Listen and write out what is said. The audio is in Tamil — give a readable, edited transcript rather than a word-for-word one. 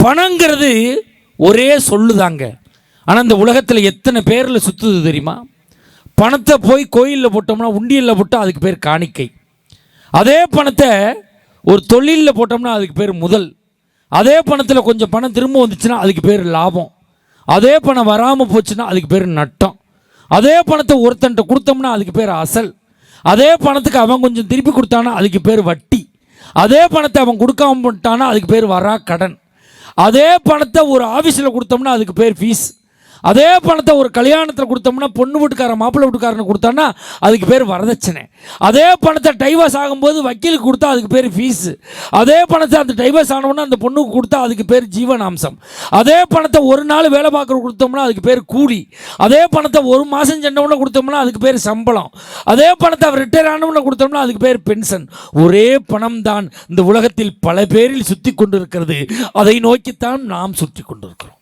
பணங்கிறது ஒரே சொல்லுதாங்க. ஆனால் இந்த உலகத்தில் எத்தனை பேரில் சுற்றுது தெரியுமா? பணத்தை போய் கோயிலில் போட்டோம்னா, உண்டியலில் போட்டால் அதுக்கு பேர் காணிக்கை. அதே பணத்தை ஒரு தொழிலில் போட்டோம்னா அதுக்கு பேர் முதல். அதே பணத்தில் கொஞ்சம் பணம் திரும்ப வந்துச்சுன்னா அதுக்கு பேர் லாபம். அதே பணம் வராமல் போச்சுன்னா அதுக்கு பேர் நட்டம். அதே பணத்தை ஒருத்தன்ட்ட கொடுத்தோம்னா அதுக்கு பேர் அசல். அதே பணத்துக்கு அவன் கொஞ்சம் திருப்பி கொடுத்தானா அதுக்கு பேர் வட்டி. அதே பணத்தை அவன் கொடுக்காம போட்டானா அதுக்கு பேர் வரா கடன். அதே பணத்தை ஒரு ஆஃபீஸில் கொடுத்தோம்னா அதுக்கு பேர் ஃபீஸ். அதே பணத்தை ஒரு கல்யாணத்தில் கொடுத்தோம்னா பொண்ணு வீட்டுக்காரன் மாப்பிள்ளை வீட்டுக்காரனு கொடுத்தான்னா அதுக்கு பேர் வரதட்சணை. அதே பணத்தை டைவர்ஸ் ஆகும்போது வக்கீலுக்கு கொடுத்தா அதுக்கு பேர் ஃபீஸு. அதே பணத்தை அந்த டைவர்ஸ் ஆனவுடனே அந்த பொண்ணுக்கு கொடுத்தா அதுக்கு பேர் ஜீவனாம்சம். அதே பணத்தை ஒரு நாள் வேலை பார்க்குற கொடுத்தோம்னா அதுக்கு பேர் கூலி. அதே பணத்தை ஒரு மாதம் சென்றவுடனே கொடுத்தோம்னா அதுக்கு பேர் சம்பளம். அதே பணத்தை அவர் ரிட்டையர் ஆனவுடனே கொடுத்தோம்னா அதுக்கு பேர் பென்ஷன். ஒரே பணம் தான் இந்த உலகத்தில் பல பேரில் சுற்றி கொண்டிருக்கிறது. அதை நோக்கித்தான் நாம் சுற்றி கொண்டிருக்கிறோம்.